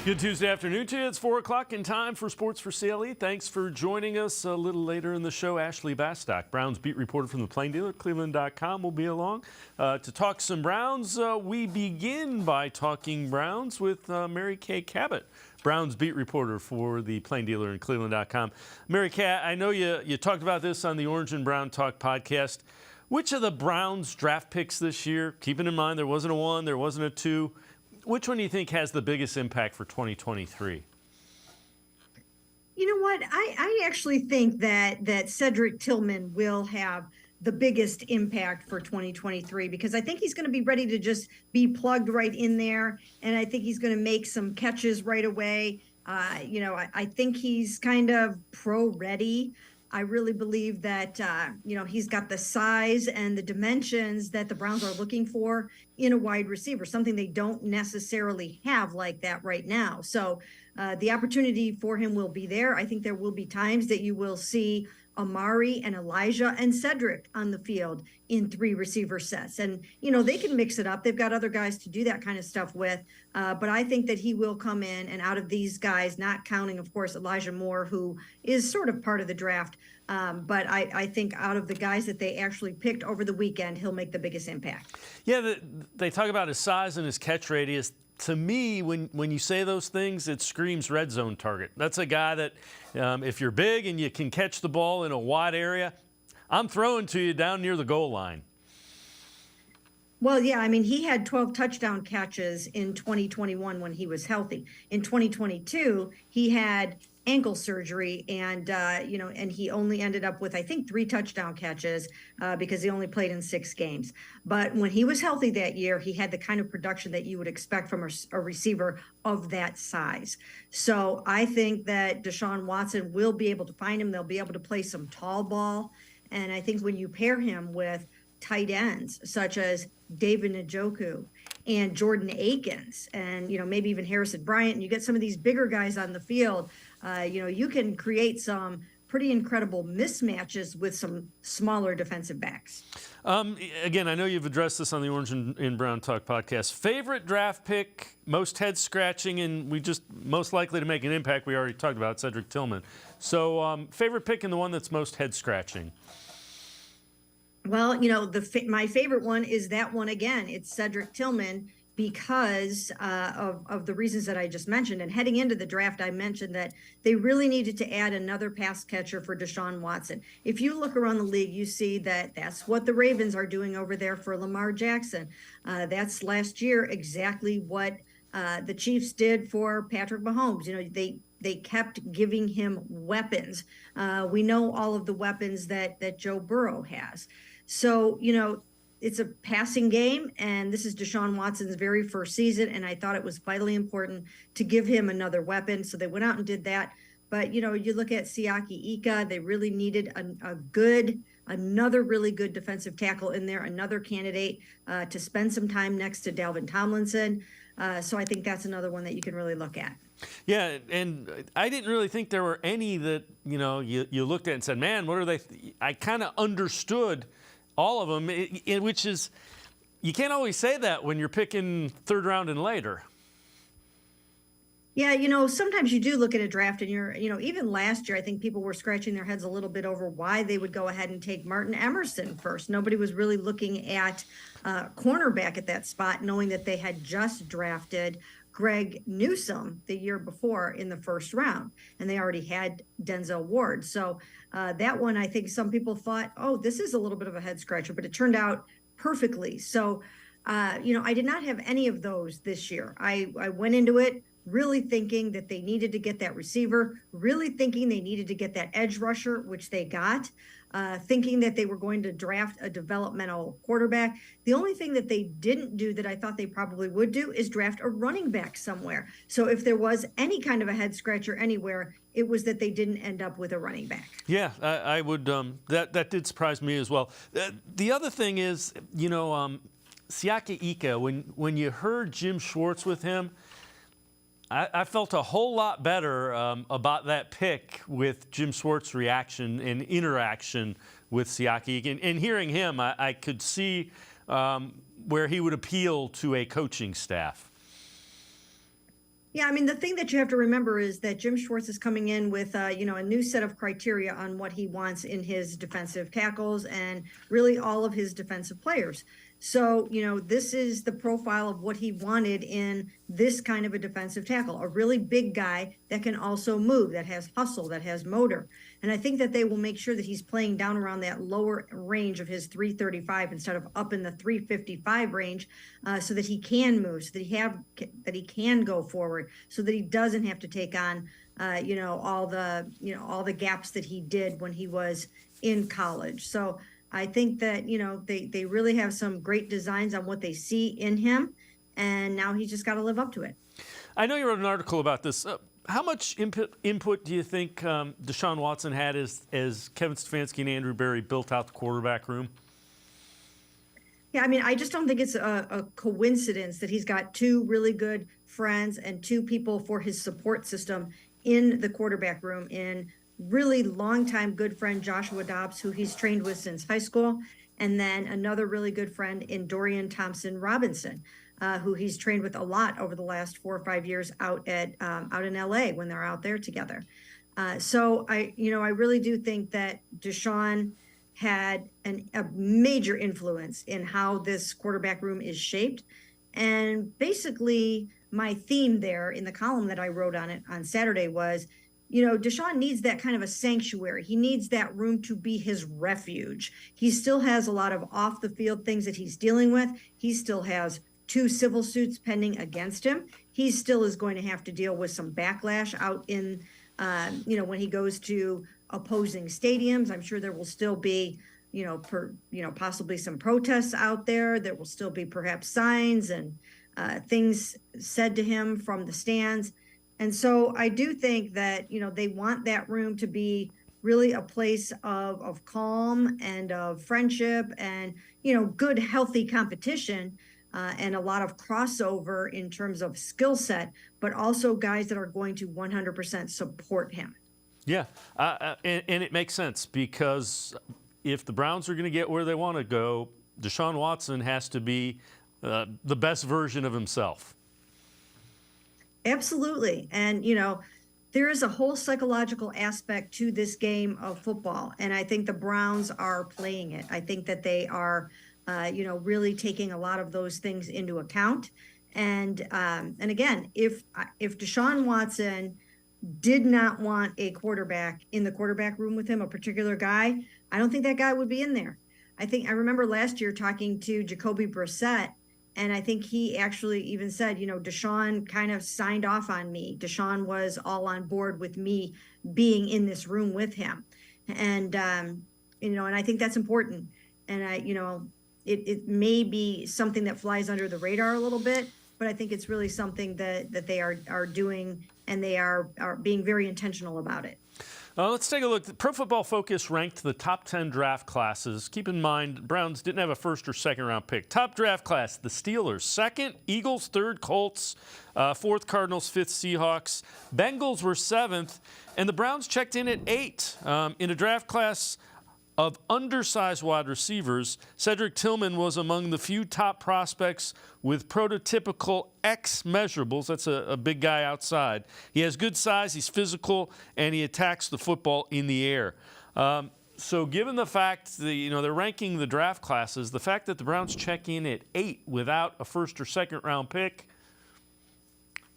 Good Tuesday afternoon to you. It's 4 o'clock in time for Sports4CLE. Thanks for joining us. A little later in the show, Ashley Bastock, Browns beat reporter from the Plain Dealer, cleveland.com, will be along to talk some Browns. We begin by talking Browns with Mary Kay Cabot, Browns beat reporter for the Plain Dealer and cleveland.com. Mary Kay, I know you talked about this on the Orange and Brown Talk podcast. Which of the Browns draft picks this year, keeping in mind there wasn't a 1, there wasn't a 2, which one do you think has the biggest impact for 2023? You know what? I actually think that Jedrick Tillman will have the biggest impact for 2023 because I think he's going to be ready to just be plugged right in there. And I think he's going to make some catches right away. I think he's kind of pro-ready. I really believe that, he's got the size and the dimensions that the Browns are looking for in a wide receiver, something they don't necessarily have like that right now. So the opportunity for him will be there. I think there will be times that you will see Amari and Elijah and Jedrick on the field in 3 receiver sets. And, they can mix it up. They've got other guys to do that kind of stuff with. But I think that he will come in, and out of these guys, not counting, of course, Elijah Moore, who is sort of part of the draft. But I think out of the guys that they actually picked over the weekend, he'll make the biggest impact. Yeah, they talk about his size and his catch radius. To me, when you say those things, it screams red zone target. That's a guy that if you're big and you can catch the ball in a wide area, I'm throwing to you down near the goal line. Well, yeah, he had 12 touchdown catches in 2021 when he was healthy. In 2022, he had ankle surgery and he only ended up with, I think, 3 touchdown catches because he only played in 6 games. But when he was healthy that year, he had the kind of production that you would expect from a receiver of that size. So I think that Deshaun Watson will be able to find him. They'll be able to play some tall ball. And I think when you pair him with tight ends such as David Njoku and Jordan Akins and, maybe even Harrison Bryant, and you get some of these bigger guys on the field, you can create some pretty incredible mismatches with some smaller defensive backs. Again, I know you've addressed this on the Orange and Brown Talk podcast. Favorite draft pick, most head-scratching, and we just most likely to make an impact, we already talked about, Jedrick Tillman. So favorite pick and the one that's most head-scratching? Well, my favorite one is that one again. It's Jedrick Tillman because of the reasons that I just mentioned. And heading into the draft, I mentioned that they really needed to add another pass catcher for Deshaun Watson. If you look around the league, you see that that's what the Ravens are doing over there for Lamar Jackson. That's last year exactly what the Chiefs did for Patrick Mahomes. They kept giving him weapons. We know all of the weapons that Joe Burrow has. So, it's a passing game, and this is Deshaun Watson's very first season, and I thought it was vitally important to give him another weapon. So they went out and did that. But, you look at Siaki Ika, they really needed another really good defensive tackle in there, another candidate to spend some time next to Dalvin Tomlinson. So I think that's another one that you can really look at. Yeah, and I didn't really think there were any that, you looked at and said, man, what are they? I kind of understood all of them, which is, you can't always say that when you're picking 3rd round and later. Yeah, sometimes you do look at a draft and even last year, I think people were scratching their heads a little bit over why they would go ahead and take Martin Emerson first. Nobody was really looking at cornerback at that spot, knowing that they had just drafted Greg Newsome the year before in the 1st round, and they already had Denzel Ward. So that one, I think some people thought, oh, this is a little bit of a head scratcher, but it turned out perfectly. So, I did not have any of those this year. I went into it really thinking that they needed to get that receiver, really thinking they needed to get that edge rusher, which they got, thinking that they were going to draft a developmental quarterback. The only thing that they didn't do that I thought they probably would do is draft a running back somewhere. So if there was any kind of a head scratcher anywhere, it was that they didn't end up with a running back. Yeah, I would. That did surprise me as well. The other thing is, Siaki Ika, when you heard Jim Schwartz with him, I felt a whole lot better about that pick with Jim Schwartz's reaction and interaction with Siaki. And hearing him, I could see where he would appeal to a coaching staff. Yeah, I mean, the thing that you have to remember is that Jim Schwartz is coming in with, a new set of criteria on what he wants in his defensive tackles and really all of his defensive players. So, this is the profile of what he wanted in this kind of a defensive tackle, a really big guy that can also move, that has hustle, that has motor. And I think that they will make sure that he's playing down around that lower range of his 335 instead of up in the 355 range, so that he can move, so that he can go forward, so that he doesn't have to take on, all the gaps that he did when he was in college. So I think that, they really have some great designs on what they see in him, and now he's just got to live up to it. I know you wrote an article about this. How much input do you think Deshaun Watson had as Kevin Stefanski and Andrew Berry built out the quarterback room? Yeah, I mean, I just don't think it's a coincidence that he's got two really good friends and two people for his support system in the quarterback room, in really longtime good friend Joshua Dobbs, who he's trained with since high school, and then another really good friend in Dorian Thompson-Robinson, who he's trained with a lot over the last 4 or 5 years out in LA when they're out there together. So I really do think that Deshaun had a major influence in how this quarterback room is shaped. And basically my theme there in the column that I wrote on it on Saturday was, Deshaun needs that kind of a sanctuary. He needs that room to be his refuge. He still has a lot of off the field things that he's dealing with. He still has 2 civil suits pending against him. He still is going to have to deal with some backlash out in, when he goes to opposing stadiums. I'm sure there will still be, possibly some protests out there. There will still be perhaps signs and things said to him from the stands. And so I do think that, they want that room to be really a place of calm and of friendship and, good, healthy competition and a lot of crossover in terms of skill set, but also guys that are going to 100% support him. Yeah, and it makes sense because if the Browns are going to get where they want to go, Deshaun Watson has to be the best version of himself. Absolutely. And, there is a whole psychological aspect to this game of football. And I think the Browns are playing it. I think that they are, really taking a lot of those things into account. And again, if Deshaun Watson did not want a quarterback in the quarterback room with him, a particular guy, I don't think that guy would be in there. I remember last year talking to Jacoby Brissett, and I think he actually even said, Deshaun kind of signed off on me. Deshaun was all on board with me being in this room with him. And, and I think that's important. And it may be something that flies under the radar a little bit, but I think it's really something that they are doing, and they are being very intentional about it. Let's take a look. Pro Football Focus ranked the top 10 draft classes. Keep in mind, Browns didn't have a first or second round pick. Top draft class, the Steelers. Second, Eagles. Third, Colts. Fourth, Cardinals. Fifth, Seahawks. Bengals were seventh. And the Browns checked in at 8. In a draft class of undersized wide receivers, Jedrick Tillman was among the few top prospects with prototypical X measurables. That's a big guy outside. He has good size, he's physical, and he attacks the football in the air. So given the fact that, they're ranking the draft classes, the fact that the Browns check in at 8 without a first or second round pick,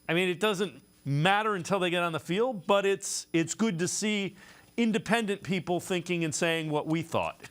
I mean, it doesn't matter until they get on the field, but it's good to see independent people thinking and saying what we thought.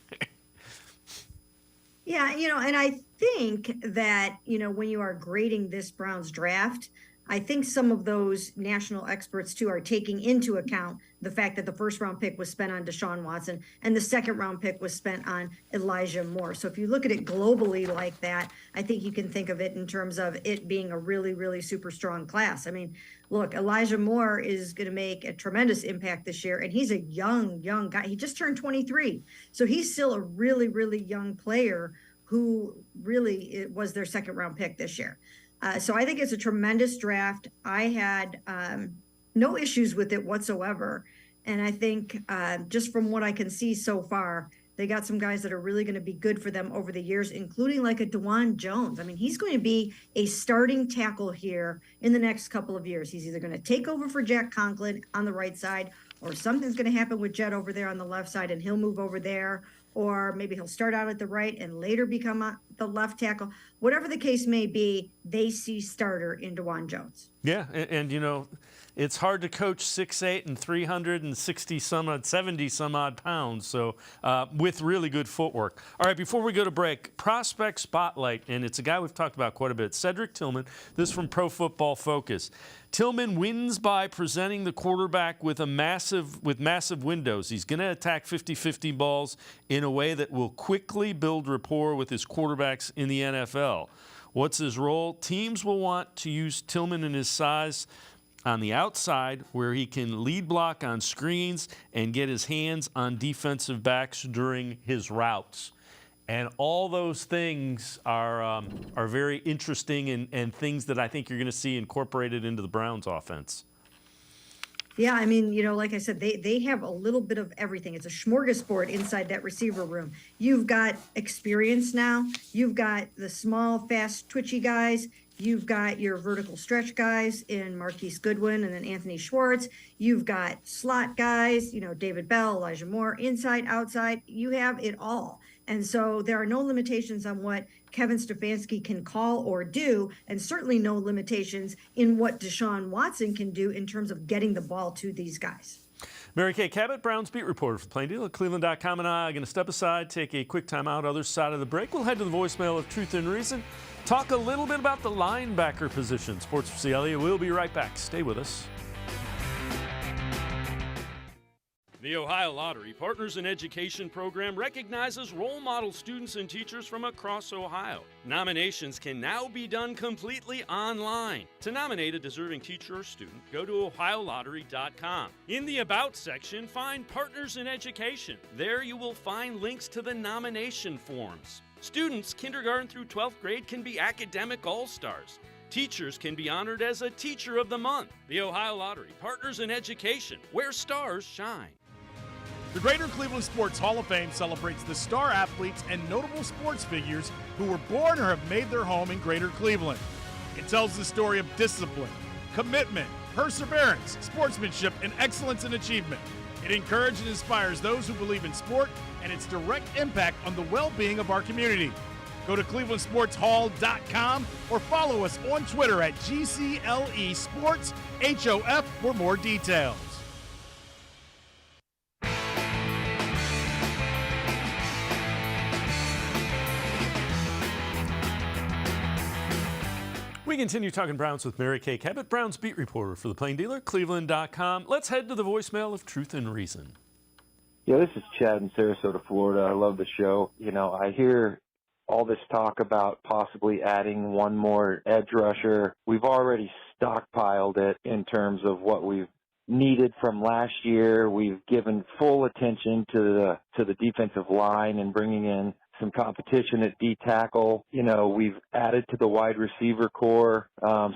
Yeah, and I think that, when you are grading this Browns draft, I think some of those national experts, too, are taking into account the fact that the first round pick was spent on Deshaun Watson and the second round pick was spent on Elijah Moore. So if you look at it globally like that, I think you can think of it in terms of it being a really, really super strong class. I mean, look, Elijah Moore is going to make a tremendous impact this year, and he's a young guy. He just turned 23. So he's still a really, really young player who really was their second round pick this year. So I think it's a tremendous draft. I had no issues with it whatsoever. And I think just from what I can see so far, They got some guys that are really going to be good for them over the years, including like a DeJuan Jones. I mean, he's going to be a starting tackle here in the next couple of years. He's either going to take over for Jack Conklin on the right side, or something's going to happen with Jed over there on the left side and he'll move over there, or maybe he'll start out at the right and later become the left tackle. Whatever the case may be, they see starter in DeJuan Jones. Yeah, and you know, it's hard to coach 6'8" and 360 some odd, 70 some odd pounds. So with really good footwork. All right, before we go to break, prospect spotlight, and it's a guy we've talked about quite a bit. Jedrick Tillman. This is from Pro Football Focus. Tillman wins by presenting the quarterback with massive windows. He's going to attack 50-50 balls in a way that will quickly build rapport with his quarterbacks in the NFL. What's his role? Teams will want to use Tillman and his size on the outside where he can lead block on screens and get his hands on defensive backs during his routes. And all those things are very interesting and things that I think you're going to see incorporated into the Browns offense. Yeah, I mean, you know, like I said, they have a little bit of everything. It's a smorgasbord inside that receiver room. You've got experience now. You've got the small, fast, twitchy guys. You've got your vertical stretch guys in Marquise Goodwin and then Anthony Schwartz. You've got slot guys, you know, David Bell, Elijah Moore, inside, outside. You have it all. And so there are no limitations on what Kevin Stefanski can call or do, and certainly no limitations in what Deshaun Watson can do in terms of getting the ball to these guys. Mary Kay Cabot, Browns beat reporter for Plain Deal at cleveland.com, and I are going to step aside, take a quick timeout. Other side of the break, we'll head to the voicemail of Truth and Reason, talk a little bit about the linebacker position. Sports4CLE, we'll be right back. Stay with us. The Ohio Lottery Partners in Education program recognizes role model students and teachers from across Ohio. Nominations can now be done completely online. To nominate a deserving teacher or student, go to ohiolottery.com. In the About section, find Partners in Education. There you will find links to the nomination forms. Students kindergarten through 12th grade can be academic all-stars. Teachers can be honored as a Teacher of the Month. The Ohio Lottery Partners in Education, where stars shine. The Greater Cleveland Sports Hall of Fame celebrates the star athletes and notable sports figures who were born or have made their home in Greater Cleveland. It tells the story of discipline, commitment, perseverance, sportsmanship, and excellence in achievement. It encourages and inspires those who believe in sport and its direct impact on the well-being of our community. Go to clevelandsportshall.com or follow us on Twitter at GCLE Sports HOF for more details. We continue talking Browns with Mary Kay Cabot, Browns beat reporter for the Plain Dealer, cleveland.com. Let's head to the voicemail of Truth and Reason. Yeah, this is Chad in Sarasota, Florida. I love the show. You know, I hear all this talk about possibly adding one more edge rusher. We've already stockpiled it in terms of what we've needed from last year. We've given full attention to the defensive line and bringing in some competition at D tackle. You know, we've added to the wide receiver core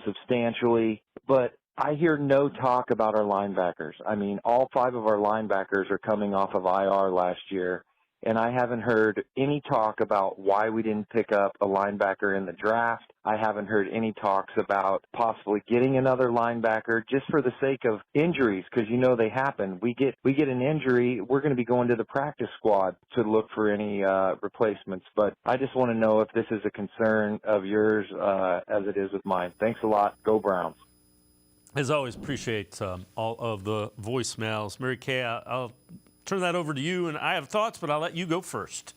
substantially, but I hear no talk about our linebackers. I mean, all 5 of our linebackers are coming off of IR last year, and I haven't heard any talk about why we didn't pick up a linebacker in the draft. I haven't heard any talks about possibly getting another linebacker just for the sake of injuries, because you know they happen. We get an injury, we're going to be going to the practice squad to look for any replacements. But I just want to know if this is a concern of yours as it is with mine. Thanks a lot. Go Browns. As always, appreciate all of the voicemails. Mary Kay, I'll turn that over to you, and I have thoughts, but I'll let you go first.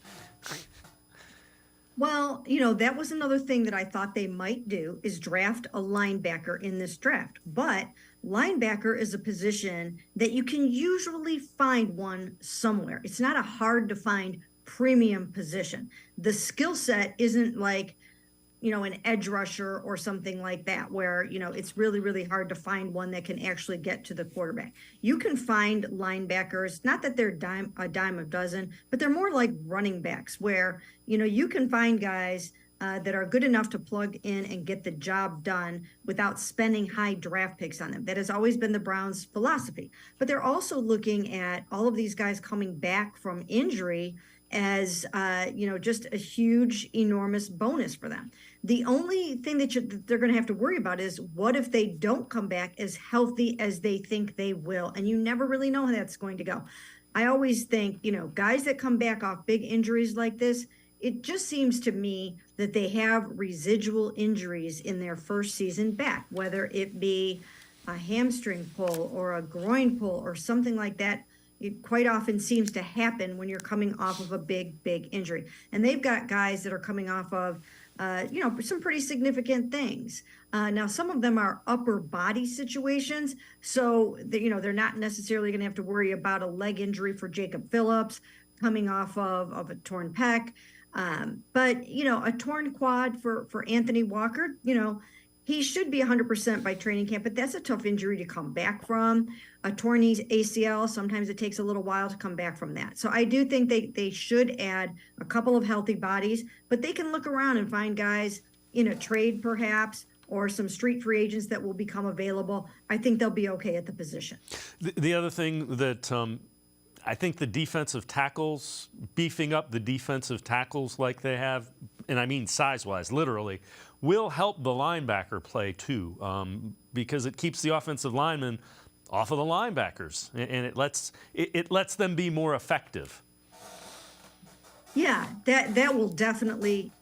Well, you know, that was another thing that I thought they might do is draft a linebacker in this draft. But linebacker is a position that you can usually find one somewhere. It's not a hard to find premium position. The skill set isn't like, you know, an edge rusher or something like that, where, you know, it's really, really hard to find one that can actually get to the quarterback. You can find linebackers, not that they're a dime a dozen, but they're more like running backs where, you know, you can find guys that are good enough to plug in and get the job done without spending high draft picks on them. That has always been the Browns' philosophy. But they're also looking at all of these guys coming back from injury. as just a huge, enormous bonus for them. The only thing that they're going to have to worry about is what if they don't come back as healthy as they think they will, and you never really know how that's going to go. I always think, guys that come back off big injuries like this, it just seems to me that they have residual injuries in their first season back, whether it be a hamstring pull or a groin pull or something like that. It quite often seems to happen when you're coming off of a big, big injury. And they've got guys that are coming off of, some pretty significant things. Now, some of them are upper body situations. So, they're not necessarily going to have to worry about a leg injury for Jacob Phillips coming off of a torn pec. But, a torn quad for Anthony Walker, he should be 100% by training camp, but that's a tough injury to come back from. A torn ACL, sometimes it takes a little while to come back from that. So I do think they should add a couple of healthy bodies, but they can look around and find guys in a trade perhaps, or some street free agents that will become available. I think they'll be okay at the position. The other thing that I think the defensive tackles, beefing up the defensive tackles like they have, and I mean size-wise, literally, will help the linebacker play too, because it keeps the offensive linemen off of the linebackers, and it lets them be more effective. Yeah, that will definitely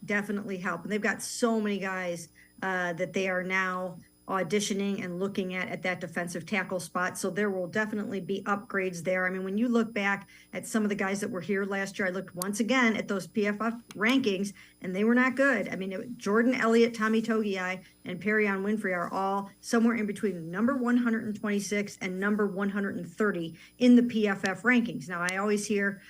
help. And they've got so many guys that they are now auditioning and looking at that defensive tackle spot. So there will definitely be upgrades there. I mean, when you look back at some of the guys that were here last year, I looked once again at those PFF rankings, and they were not good. I mean, Jordan Elliott, Tommy Togiai, and Perrion Winfrey are all somewhere in between number 126 and number 130 in the PFF rankings. Now, I always hear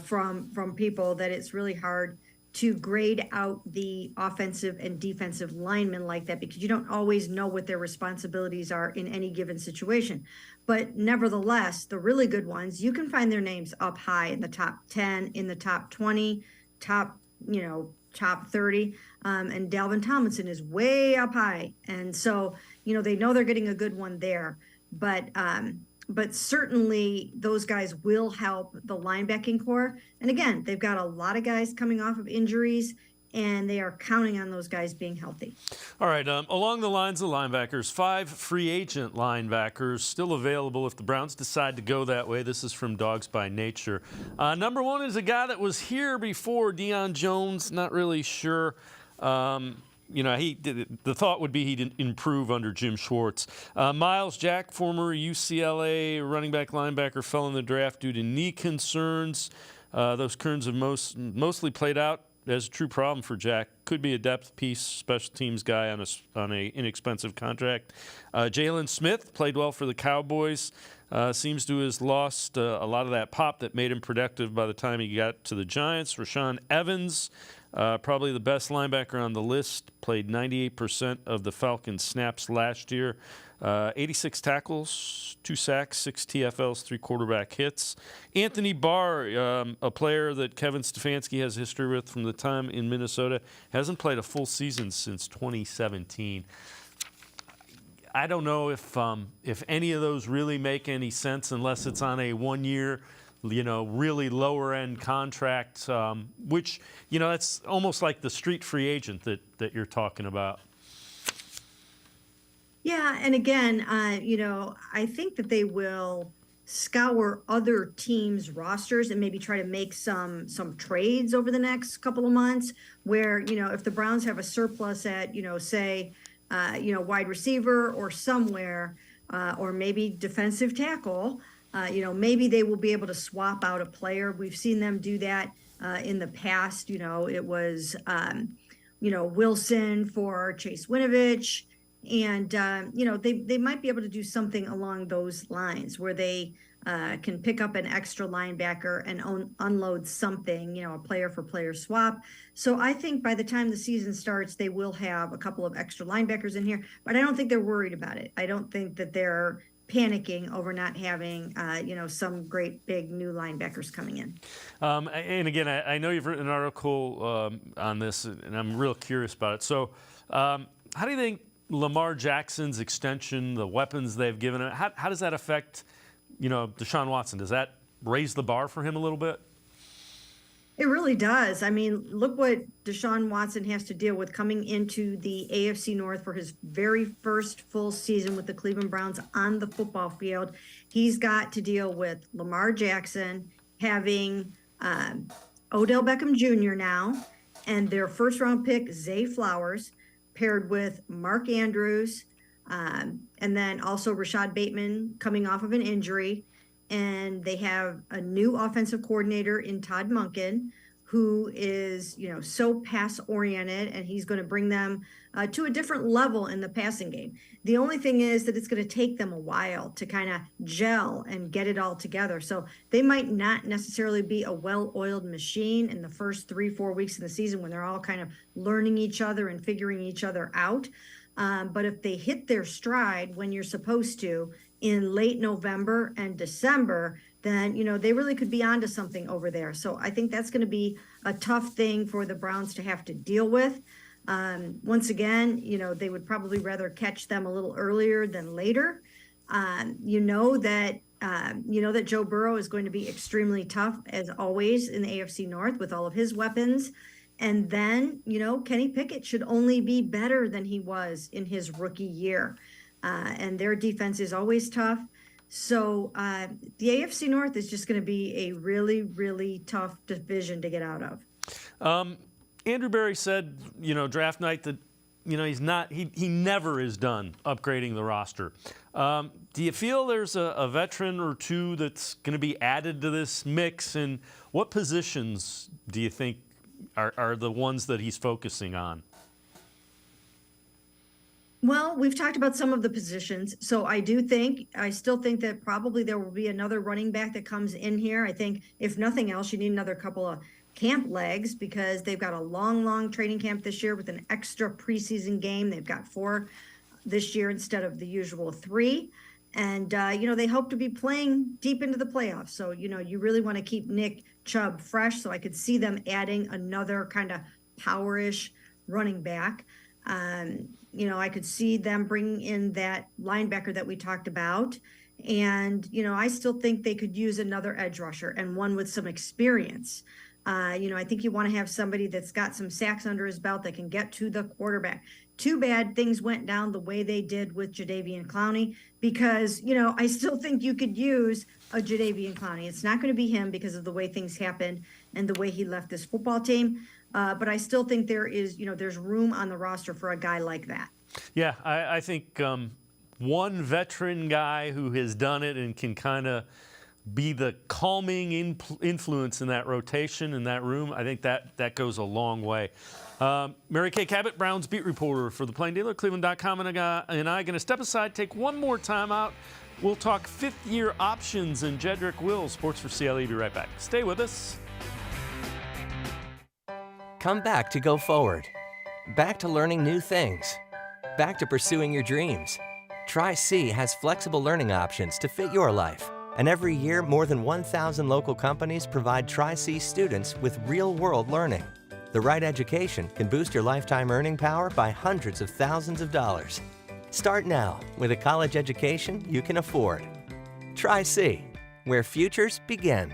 from people that it's really hard to grade out the offensive and defensive linemen like that, because you don't always know what their responsibilities are in any given situation. But nevertheless, the really good ones, you can find their names up high in the top 10, in the top 20, top 30. And Dalvin Tomlinson is way up high. And so, they know they're getting a good one there. But certainly those guys will help the linebacking core. And again, they've got a lot of guys coming off of injuries, and they are counting on those guys being healthy. All right, along the lines of linebackers, 5 free agent linebackers still available if the Browns decide to go that way. This is from Dogs by Nature. Number 1 is a guy that was here before, Deion Jones. Not really sure. The thought would be he'd improve under Jim Schwartz. Miles Jack, former UCLA running back linebacker, fell in the draft due to knee concerns. Those concerns have mostly played out as a true problem for Jack. Could be a depth piece, special teams guy on a inexpensive contract. Jalen Smith played well for the Cowboys. Seems to have lost a lot of that pop that made him productive by the time he got to the Giants. Rashaan Evans, probably the best linebacker on the list, played 98% of the Falcons' snaps last year. 86 tackles, 2 sacks, 6 TFLs, 3 quarterback hits. Anthony Barr, a player that Kevin Stefanski has history with from the time in Minnesota, hasn't played a full season since 2017. I don't know if any of those really make any sense unless it's on a 1-year, really lower-end contract, which, that's almost like the street free agent that you're talking about. Yeah, and again, I think that they will scour other teams' rosters and maybe try to make some trades over the next couple of months where, if the Browns have a surplus at, say, wide receiver or somewhere, or maybe defensive tackle, maybe they will be able to swap out a player. We've seen them do that in the past. It was, Wilson for Chase Winovich. And, they might be able to do something along those lines where they can pick up an extra linebacker and unload something, a player-for-player swap. So I think by the time the season starts, they will have a couple of extra linebackers in here. But I don't think they're worried about it. I don't think that they're panicking over not having, some great big new linebackers coming in. And again, I know you've written an article on this, and I'm real curious about it. So how do you think Lamar Jackson's extension, the weapons they've given him, how does that affect, Deshaun Watson? Does that raise the bar for him a little bit? It really does. I mean, look what Deshaun Watson has to deal with coming into the AFC North for his very first full season with the Cleveland Browns on the football field. He's got to deal with Lamar Jackson, having Odell Beckham Jr. now, and their first round pick, Zay Flowers, paired with Mark Andrews, and then also Rashad Bateman coming off of an injury. And they have a new offensive coordinator in Todd Monken, who is, so pass oriented, and he's going to bring them to a different level in the passing game. The only thing is that it's going to take them a while to kind of gel and get it all together. So they might not necessarily be a well-oiled machine in the first 3-4 weeks of the season when they're all kind of learning each other and figuring each other out. But if they hit their stride when you're supposed to in late November and December, then, they really could be onto something over there. So I think that's going to be a tough thing for the Browns to have to deal with. Once again, they would probably rather catch them a little earlier than later. That Joe Burrow is going to be extremely tough, as always, in the AFC North with all of his weapons. And then, Kenny Pickett should only be better than he was in his rookie year. And their defense is always tough. So the AFC North is just going to be a really, really tough division to get out of. Andrew Berry said, draft night that, he never is done upgrading the roster. Do you feel there's a veteran or two that's going to be added to this mix? And what positions do you think are the ones that he's focusing on? Well, we've talked about some of the positions. So I still think that probably there will be another running back that comes in here. I think if nothing else, you need another couple of camp legs because they've got a long training camp this year with an extra preseason game. They've got 4 this year instead of the usual 3. And, they hope to be playing deep into the playoffs. So, you really want to keep Nick Chubb fresh. So I could see them adding another kind of power-ish running back. I could see them bringing in that linebacker that we talked about. And, I still think they could use another edge rusher and one with some experience. I think you want to have somebody that's got some sacks under his belt that can get to the quarterback. Too bad things went down the way they did with Jadeveon Clowney because, I still think you could use a Jadeveon Clowney. It's not going to be him because of the way things happened and the way he left this football team. But I still think there's room on the roster for a guy like that. Yeah, I think one veteran guy who has done it and can kind of be the calming influence in that rotation in that room, I think that goes a long way. Mary Kay Cabot, Browns beat reporter for the Plain Dealer, cleveland.com, and I going to step aside, take one more time out. We'll talk fifth-year options and Jedrick Wills. Sports4CLE, be right back. Stay with us. Come back to go forward. Back to learning new things. Back to pursuing your dreams. Tri-C has flexible learning options to fit your life. And every year, more than 1,000 local companies provide Tri-C students with real-world learning. The right education can boost your lifetime earning power by hundreds of thousands of dollars. Start now with a college education you can afford. Tri-C, where futures begin.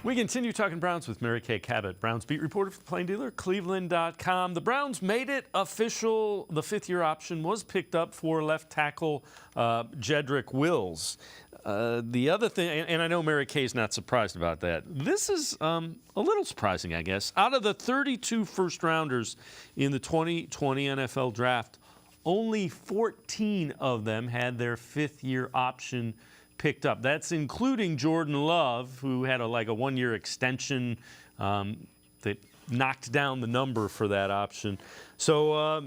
We continue talking Browns with Mary Kay Cabot, Browns beat reporter for the Plain Dealer, cleveland.com. The Browns made it official. The fifth-year option was picked up for left tackle Jedrick Wills. The other thing, and I know Mary Kay's not surprised about that, this is a little surprising, I guess. Out of the 32 first-rounders in the 2020 NFL Draft, only 14 of them had their fifth-year option picked up. That's including Jordan Love, who had a one-year extension that knocked down the number for that option. So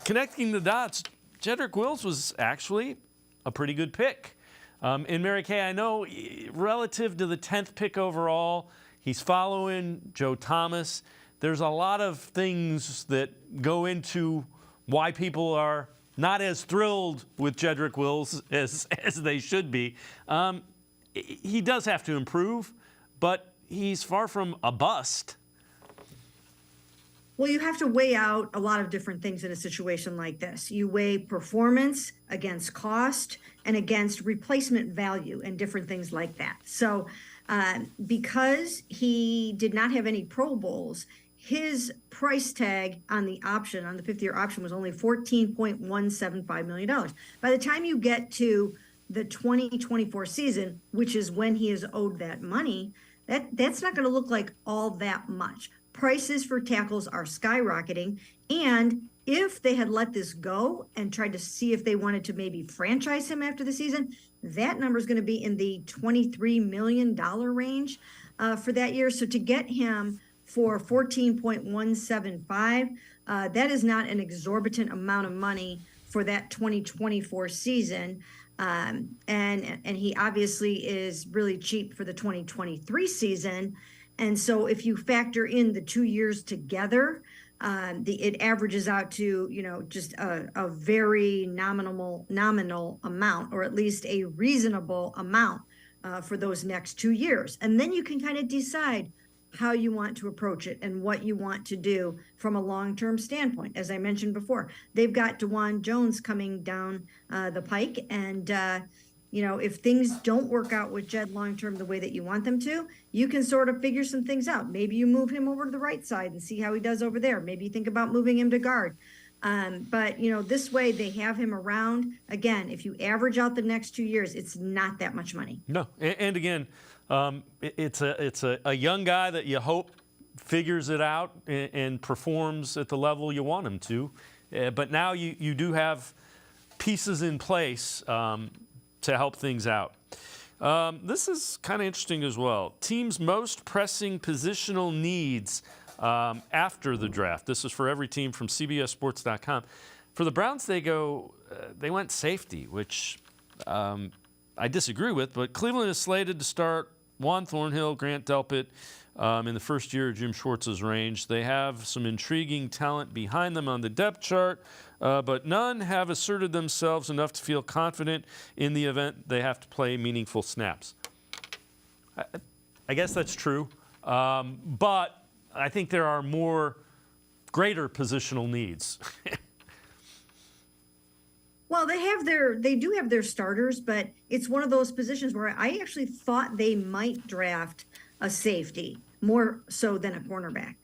connecting the dots, Jedrick Wills was actually a pretty good pick. And Mary Kay, I know relative to the 10th pick overall, he's following Joe Thomas. There's a lot of things that go into why people are not as thrilled with Jedrick Wills as they should be. He does have to improve, but he's far from a bust. Well, you have to weigh out a lot of different things in a situation like this. You weigh performance against cost and against replacement value and different things like that. So because he did not have any Pro Bowls, his price tag on the option, on the 5th-year option, was only $14.175 million. By the time you get to the 2024 season, which is when he is owed that money, that's not going to look like all that much. Prices for tackles are skyrocketing. And if they had let this go and tried to see if they wanted to maybe franchise him after the season, that number is going to be in the $23 million range for that year. So to get him for $14.175, that is not an exorbitant amount of money for that 2024 season. And he obviously is really cheap for the 2023 season. And so if you factor in the 2 years together, it averages out to, just a very nominal amount, or at least a reasonable amount for those next 2 years. And then you can kind of decide how you want to approach it and what you want to do from a long-term standpoint. As I mentioned before, they've got DeJuan Jones coming down the pike. And, if things don't work out with Jed long-term the way that you want them to, you can sort of figure some things out. Maybe you move him over to the right side and see how he does over there. Maybe you think about moving him to guard. But this way they have him around. Again, if you average out the next 2 years, it's not that much money. No. And again, it's a young guy that you hope figures it out and performs at the level you want him to. But now you do have pieces in place to help things out. This is kind of interesting as well. Teams' most pressing positional needs after the draft. This is for every team from CBSSports.com. For the Browns, they went safety, which I disagree with, but Cleveland is slated to start Juan Thornhill, Grant Delpit in the first year of Jim Schwartz's reign. They have some intriguing talent behind them on the depth chart, but none have asserted themselves enough to feel confident in the event they have to play meaningful snaps. I guess that's true, but I think there are greater positional needs. Well, they do have their starters, but it's one of those positions where I actually thought they might draft a safety more so than a cornerback,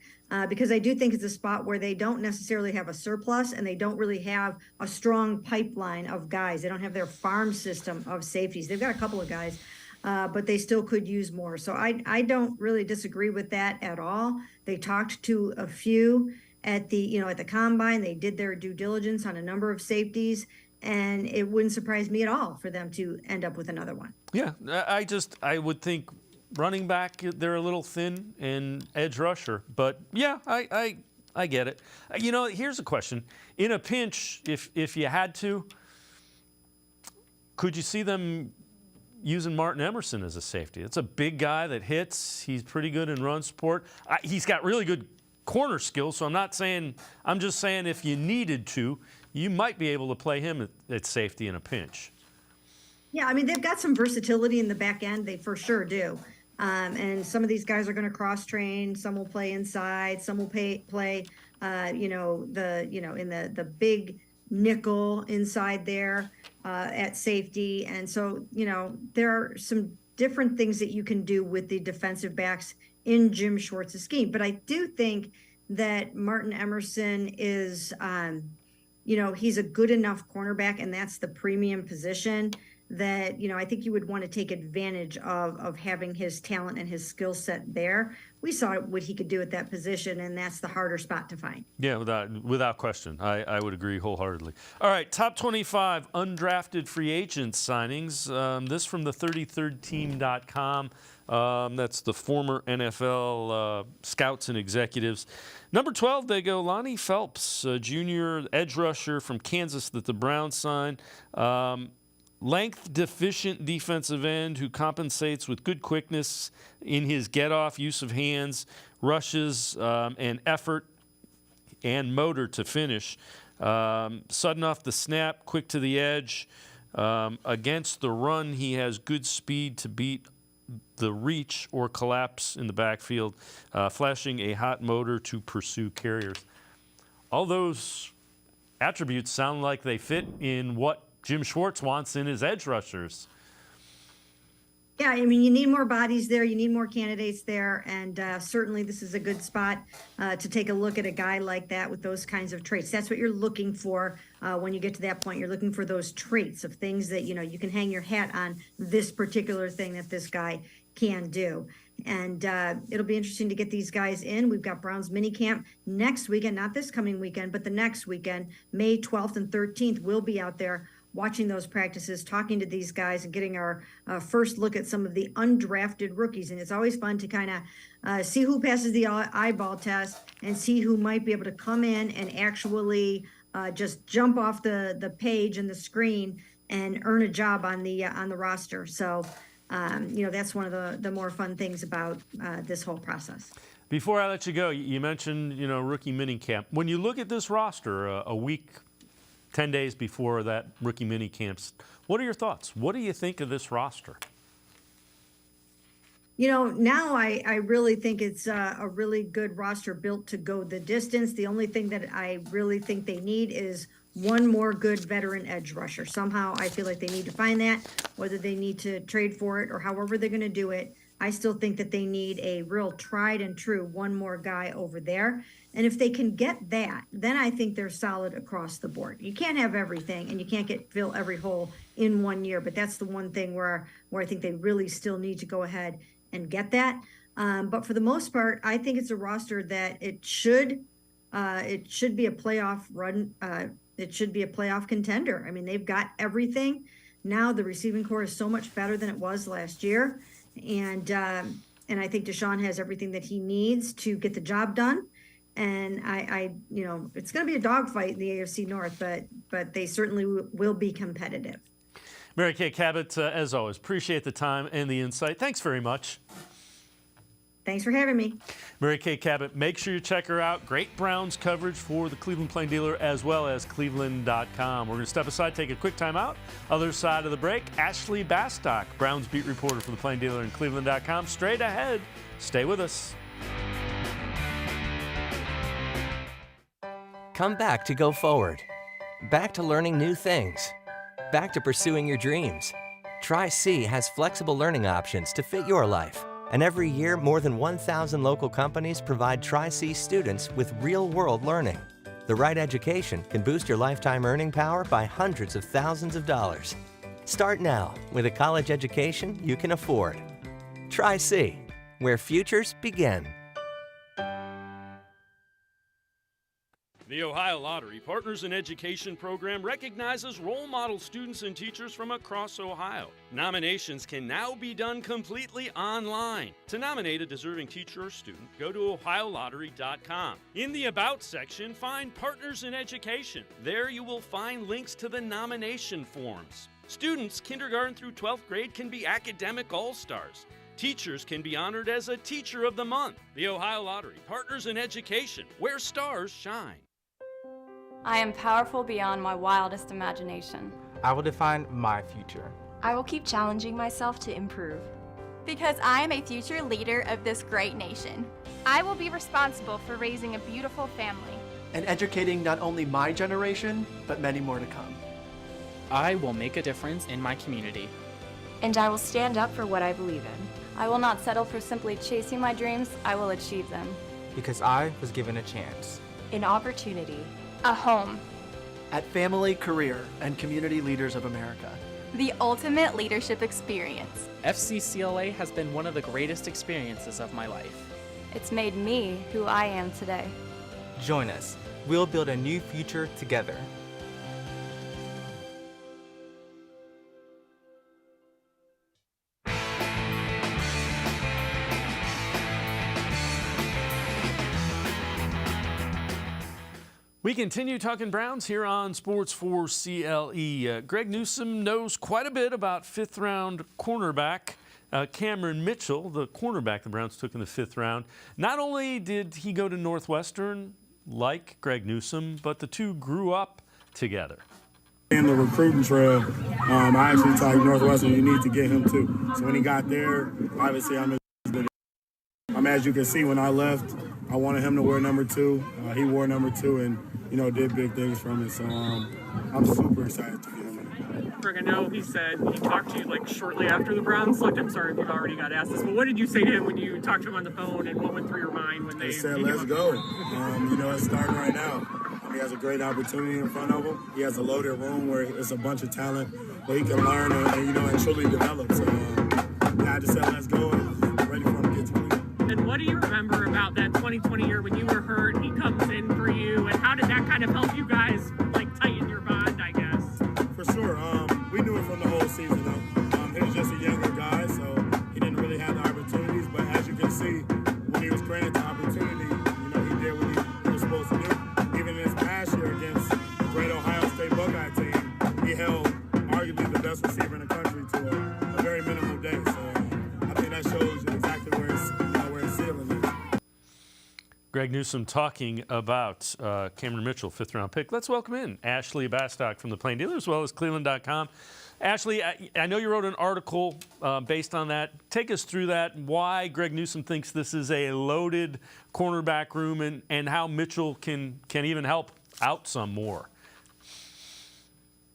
because I do think it's a spot where they don't necessarily have a surplus and they don't really have a strong pipeline of guys. They don't have their farm system of safeties. They've got a couple of guys, but they still could use more. So I don't really disagree with that at all. They talked to a few at the combine. They did their due diligence on a number of safeties. And it wouldn't surprise me at all for them to end up with another one. Yeah, I would think running back, they're a little thin, and edge rusher. But, yeah, I get it. Here's a question. In a pinch, if you had to, could you see them using Martin Emerson as a safety? It's a big guy that hits. He's pretty good in run support. He's got really good corner skills, so I'm just saying if you needed to, you might be able to play him at safety in a pinch. Yeah, I mean, they've got some versatility in the back end. They for sure do. And some of these guys are going to cross-train. Some will play inside. Some will play in the big nickel inside there at safety. And so, there are some different things that you can do with the defensive backs in Jim Schwartz's scheme. But I do think that Martin Emerson is he's a good enough cornerback, and that's the premium position that, I think you would want to take advantage of having his talent and his skill set there. We saw what he could do at that position, and that's the harder spot to find. Yeah, without question. I would agree wholeheartedly. All right, top 25 undrafted free agent signings. This from the 33rdteam.com. That's the former NFL scouts and executives. Number 12, they go Lonnie Phelps, junior edge rusher from Kansas that the Browns signed. Length deficient defensive end who compensates with good quickness in his get-off, use of hands, rushes, and effort and motor to finish. Sudden off the snap, quick to the edge. Against the run, he has good speed to beat the reach or collapse in the backfield, flashing a hot motor to pursue carriers. All those attributes sound like they fit in what Jim Schwartz wants in his edge rushers. Yeah, I mean, you need more bodies there. You need more candidates there. And certainly this is a good spot to take a look at a guy like that with those kinds of traits. That's what you're looking for when you get to that point. You're looking for those traits of things that, you know, you can hang your hat on this particular thing that this guy can do. And it'll be interesting to get these guys in. We've got Browns minicamp next weekend, not this coming weekend, but the next weekend, May 12th and 13th. We'll be out there watching those practices, talking to these guys, and getting our first look at some of the undrafted rookies. And it's always fun to kind of see who passes the eyeball test and see who might be able to come in and actually just jump off the page and the screen and earn a job on the roster. So, you know, that's one of the more fun things about this whole process. Before I let you go, you mentioned, you know, rookie minicamp. When you look at this roster a week, 10 days before that rookie mini camps, what are your thoughts? What do you think of this roster? You know, now I really think it's a really good roster built to go the distance. The only thing that I really think they need is one more good veteran edge rusher. Somehow I feel like they need to find that, whether they need to trade for it or however they're going to do it. I still think that they need a real tried and true one more guy over there. And if they can get that, then I think they're solid across the board. You can't have everything, and you can't fill every hole in 1 year. But that's the one thing where I think they really still need to go ahead and get that. But for the most part, I think it's a roster that it should be a playoff run. It should be a playoff contender. I mean, they've got everything. Now the receiving core is so much better than it was last year. And I think Deshaun has everything that he needs to get the job done. And I you know, it's going to be a dogfight in the AFC North, but they certainly will be competitive. Mary Kay Cabot, as always, appreciate the time and the insight. Thanks very much. Thanks for having me. Mary Kay Cabot, make sure you check her out. Great Browns coverage for the Cleveland Plain Dealer as well as cleveland.com. We're going to step aside, take a quick time out. Other side of the break, Ashley Bastock, Browns beat reporter for the Plain Dealer and cleveland.com. Straight ahead. Stay with us. Come back to go forward. Back to learning new things. Back to pursuing your dreams. Tri-C has flexible learning options to fit your life. And every year, more than 1,000 local companies provide Tri-C students with real-world learning. The right education can boost your lifetime earning power by hundreds of thousands of dollars. Start now with a college education you can afford. Tri-C, where futures begin. The Ohio Lottery Partners in Education program recognizes role model students and teachers from across Ohio. Nominations can now be done completely online. To nominate a deserving teacher or student, go to ohiolottery.com. In the About section, find Partners in Education. There you will find links to the nomination forms. Students kindergarten through 12th grade can be academic all-stars. Teachers can be honored as a Teacher of the Month. The Ohio Lottery Partners in Education, where stars shine. I am powerful beyond my wildest imagination. I will define my future. I will keep challenging myself to improve. Because I am a future leader of this great nation. I will be responsible for raising a beautiful family. And educating not only my generation, but many more to come. I will make a difference in my community. And I will stand up for what I believe in. I will not settle for simply chasing my dreams. I will achieve them. Because I was given a chance. An opportunity. A home. At Family, Career, and Community Leaders of America. The ultimate leadership experience. FCCLA has been one of the greatest experiences of my life. It's made me who I am today. Join us. We'll build a new future together. We continue talking Browns here on Sports4CLE. Greg Newsome knows quite a bit about fifth-round cornerback Cameron Mitchell, the cornerback the Browns took in the 5th round. Not only did he go to Northwestern like Greg Newsome, but the two grew up together. In the recruiting trail, I actually told Northwestern you need to get him too. So when he got there, obviously as you can see, when I left, I wanted him to wear number 2. He wore number 2 and, did big things from it. So I'm super excited to get him in. I know he said he talked to you shortly after the Browns selected. I'm sorry if you've already got asked this, but what did you say to him when you talked to him on the phone, and what went through your mind when they said, "Let's go." It's starting right now. He has a great opportunity in front of him. He has a loaded room where it's a bunch of talent where he can learn and truly develop. So I just said, "Let's go," and ready for him to get to Cleveland. And what do you remember about that 2020 year when you were hurt? He comes in for you, and how did that kind of help you guys tighten your bond, I guess? For sure. We knew it from the whole season, though. He was just a younger guy, so he didn't really have the opportunities. But as you can see, when he was granted the opportunity, he did what he was supposed to do. Even in his past year against the great Ohio State Buckeye team, he held arguably the best receiver in the country to a very minimal day. So I think that shows you exactly where his ceiling is. Greg Newsome talking about Cameron Mitchell, 5th-round pick. Let's welcome in Ashley Bastock from the Plain Dealer, as well as cleveland.com. Ashley, I know you wrote an article based on that. Take us through that, why Greg Newsome thinks this is a loaded cornerback room, and how Mitchell can even help out some more.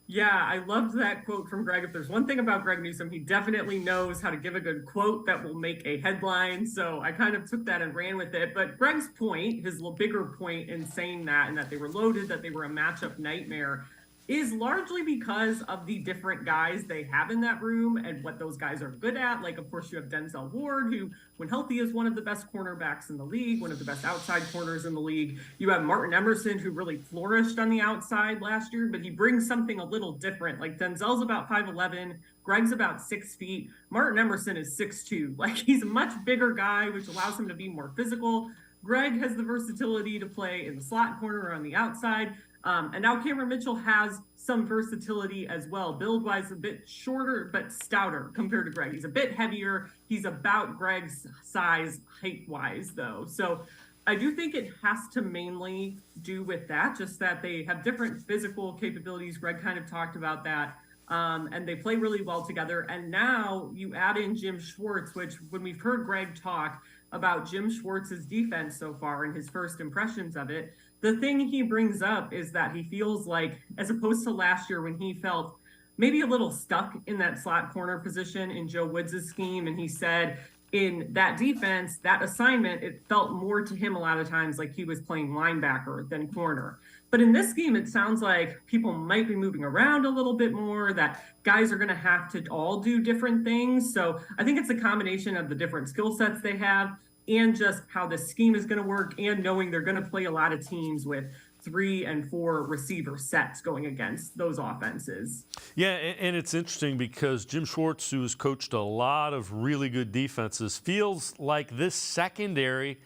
Yeah, I loved that quote from Greg. If there's one thing about Greg Newsome, he definitely knows how to give a good quote that will make a headline. So I kind of took that and ran with it. But Greg's point, his little bigger point in saying that, and that they were loaded, that they were a matchup nightmare, is largely because of the different guys they have in that room and what those guys are good at. Of course, you have Denzel Ward, who, when healthy, is one of the best cornerbacks in the league, one of the best outside corners in the league. You have Martin Emerson, who really flourished on the outside last year, but he brings something a little different. Denzel's about 5'11", Greg's about 6 feet. Martin Emerson is 6'2". He's a much bigger guy, which allows him to be more physical. Greg has the versatility to play in the slot corner or on the outside. And now Cameron Mitchell has some versatility as well. Build-wise, a bit shorter, but stouter compared to Greg. He's a bit heavier. He's about Greg's size height-wise, though. So I do think it has to mainly do with that, just that they have different physical capabilities. Greg kind of talked about that. And they play really well together. And now you add in Jim Schwartz, which when we've heard Greg talk about Jim Schwartz's defense so far and his first impressions of it, the thing he brings up is that he feels like, as opposed to last year when he felt maybe a little stuck in that slot corner position in Joe Woods' scheme, and he said in that defense, that assignment, it felt more to him a lot of times like he was playing linebacker than corner. But in this scheme, it sounds like people might be moving around a little bit more, that guys are going to have to all do different things. So I think it's a combination of the different skill sets they have and just how the scheme is going to work, and knowing they're going to play a lot of teams with 3 and 4 receiver sets going against those offenses. Yeah, and it's interesting because Jim Schwartz, who has coached a lot of really good defenses, feels like this secondary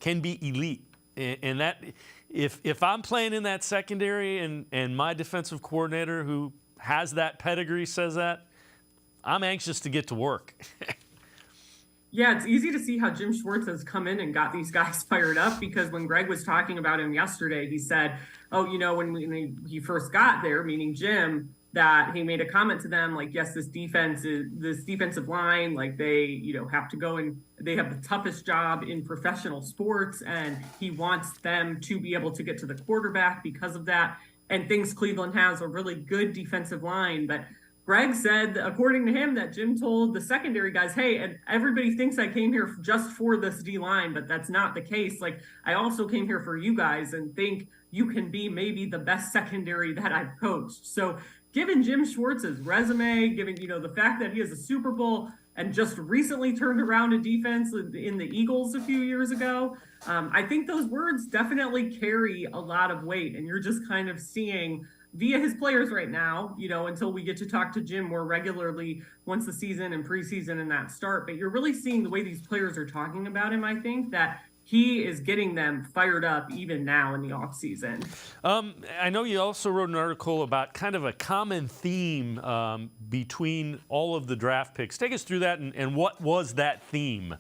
can be elite. And that if I'm playing in that secondary and my defensive coordinator who has that pedigree says that, I'm anxious to get to work. Yeah, it's easy to see how Jim Schwartz has come in and got these guys fired up, because when Greg was talking about him yesterday, he said, when he first got there, meaning Jim, that he made a comment to them yes, this defensive line, they, have to go and they have the toughest job in professional sports, and he wants them to be able to get to the quarterback because of that, and thinks Cleveland has a really good defensive line. But Greg said, according to him, that Jim told the secondary guys, hey, and everybody thinks I came here just for this D-line, but that's not the case. I also came here for you guys and think you can be maybe the best secondary that I've coached. So given Jim Schwartz's resume, given, the fact that he has a Super Bowl and just recently turned around a defense in the Eagles a few years ago, I think those words definitely carry a lot of weight. And you're just kind of seeing via his players right now, until we get to talk to Jim more regularly once the season and preseason and that start. But you're really seeing the way these players are talking about him, I think, that he is getting them fired up even now in the offseason. I know you also wrote an article about kind of a common theme between all of the draft picks. Take us through that, and what was that theme?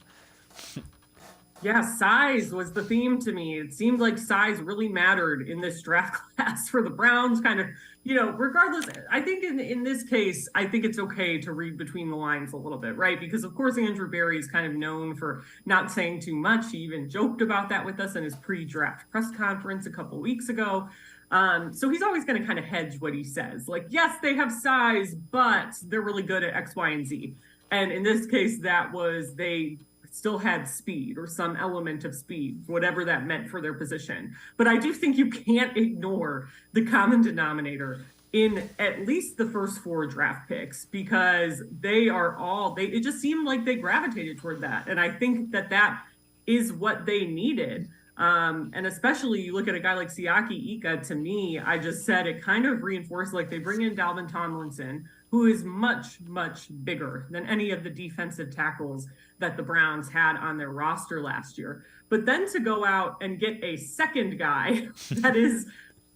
Yeah, size was the theme to me. It seemed like size really mattered in this draft class for the Browns, kind of, regardless. I think in this case, I think it's okay to read between the lines a little bit, right? Because, of course, Andrew Berry is kind of known for not saying too much. He even joked about that with us in his pre-draft press conference a couple weeks ago. So he's always going to kind of hedge what he says. Like, yes, they have size, but they're really good at X, Y, and Z. And in this case, that was they still had speed or some element of speed, whatever that meant for their position. But I do think you can't ignore the common denominator in at least the first 4 draft picks, because it just seemed like they gravitated toward that. And I think that is what they needed. And especially you look at a guy like Siaki Ika, to me, I just said it kind of reinforced, like they bring in Dalvin Tomlinson, who is much, much bigger than any of the defensive tackles that the Browns had on their roster last year. But then to go out and get a second guy that is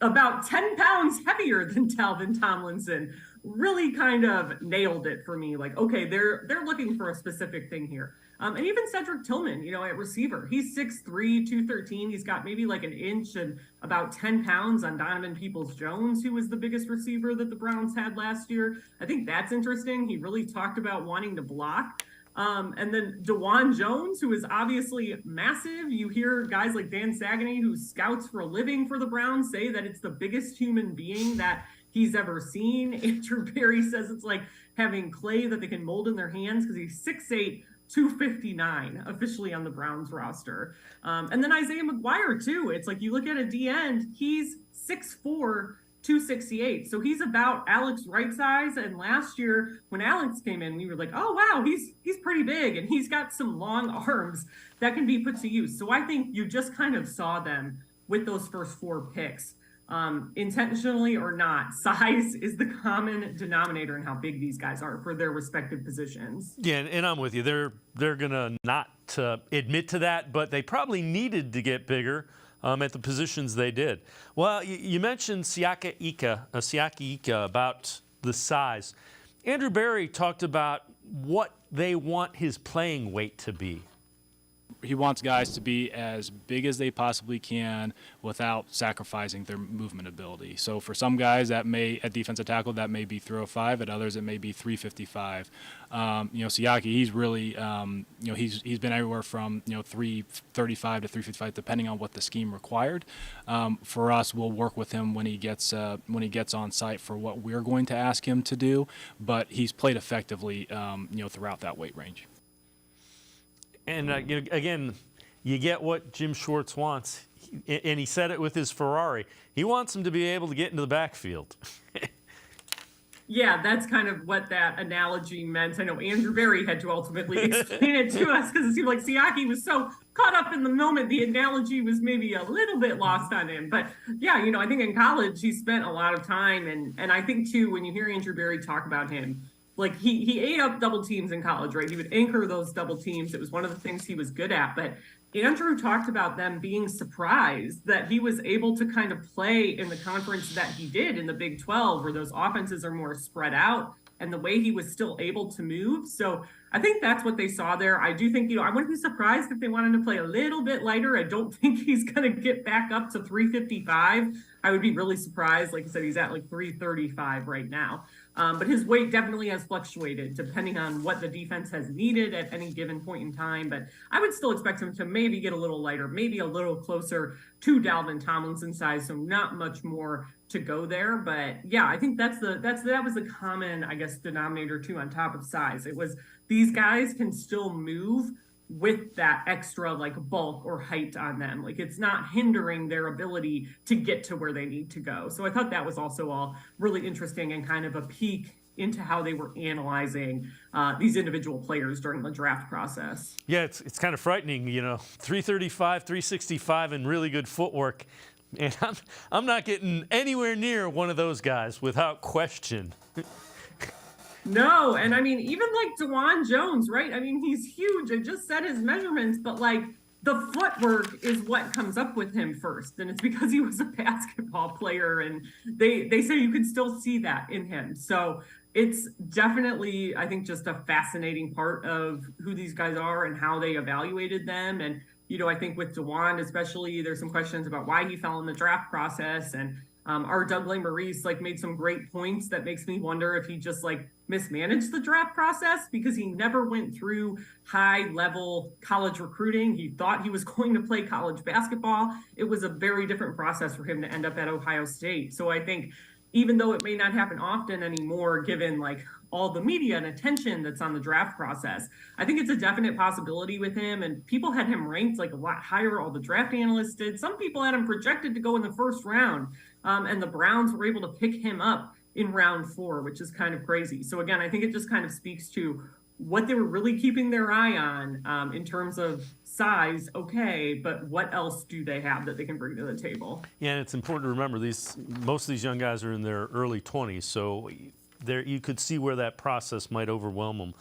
about 10 pounds heavier than Dalvin Tomlinson really kind of nailed it for me. Like, okay, they're looking for a specific thing here. And even Jedrick Tillman, at receiver, he's 6'3", 213. He's got maybe like an inch and about 10 pounds on Donovan Peoples-Jones, who was the biggest receiver that the Browns had last year. I think that's interesting. He really talked about wanting to block. And then DeJuan Jones, who is obviously massive. You hear guys like Dan Saganay, who scouts for a living for the Browns, say that it's the biggest human being that he's ever seen. Andrew Berry says it's like having clay that they can mold in their hands, because he's 6'8", 259 officially on the Browns roster. And then Isaiah McGuire too. It's like you look at a D end, he's 6'4", 268. So he's about Alex right size. And last year when Alex came in, we were like, oh wow, he's pretty big, and he's got some long arms that can be put to use. So I think you just kind of saw them with those first 4 picks. Intentionally or not, size is the common denominator in how big these guys are for their respective positions. Yeah, and I'm with you. They're gonna not admit to that, but they probably needed to get bigger at the positions they did. Well, you mentioned Siaki Ika about the size. Andrew Berry talked about what they want his playing weight to be. He wants guys to be as big as they possibly can without sacrificing their movement ability. So for some guys at defensive tackle, that may be 305. At others, it may be 355. Siaki, he's really, he's been everywhere from 335 to 355, depending on what the scheme required. For us, we'll work with him when he gets on site for what we're going to ask him to do. But he's played effectively, throughout that weight range. And again, you get what Jim Schwartz wants, and he said it with his Ferrari. He wants him to be able to get into the backfield. Yeah, that's kind of what that analogy meant. I know Andrew Berry had to ultimately explain it to us, because it seemed like Siaki was so caught up in the moment, the analogy was maybe a little bit lost on him. But yeah, I think in college he spent a lot of time, and I think too, when you hear Andrew Berry talk about him, like he ate up double teams in college, right? He would anchor those double teams. It was one of the things he was good at. But Andrew talked about them being surprised that he was able to kind of play in the conference that he did in the Big 12, where those offenses are more spread out, and the way he was still able to move. So I think that's what they saw there. I do think, I wouldn't be surprised if they wanted to play a little bit lighter. I don't think he's going to get back up to 355. I would be really surprised. Like I said, he's at like 335 right now. But his weight definitely has fluctuated depending on what the defense has needed at any given point in time. But I would still expect him to maybe get a little lighter, maybe a little closer to Dalvin Tomlinson's size. So not much more to go there. But yeah, I think that was the common, I guess, denominator too, on top of size. It was these guys can still move with that extra like bulk or height on them. Like it's not hindering their ability to get to where they need to go. So I thought that was also all really interesting and kind of a peek into how they were analyzing these individual players during the draft process. Yeah, it's kind of frightening, 335, 365 and really good footwork. And I'm not getting anywhere near one of those guys without question. No, and I mean, even like DeJuan Jones, right? I mean, he's huge. I just said his measurements, but like the footwork is what comes up with him first. And it's because he was a basketball player, and they say you can still see that in him. So it's definitely, I think, just a fascinating part of who these guys are and how they evaluated them. And I think with DeJuan especially, there's some questions about why he fell in the draft process. And our Douglas Maurice made some great points that makes me wonder if he just mismanaged the draft process, because he never went through high level college recruiting. He thought he was going to play college basketball. It was a very different process for him to end up at Ohio State. So I think even though it may not happen often anymore, given all the media and attention that's on the draft process, I think it's a definite possibility with him. And people had him ranked a lot higher. All the draft analysts did. Some people had him projected to go in the first round. And the Browns were able to pick him up in round 4, which is kind of crazy. So again, I think it just kind of speaks to what they were really keeping their eye on in terms of size. Okay, but what else do they have that they can bring to the table? Yeah, and it's important to remember most of these young guys are in their early 20s, so you could see where that process might overwhelm them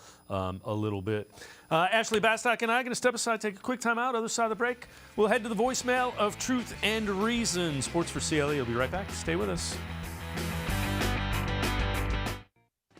a little bit. Ashley Bastock and I are going to step aside, take a quick time out. Other side of the break, we'll head to the voicemail of Truth and Reason. Sports4CLE will be right back. Stay with us.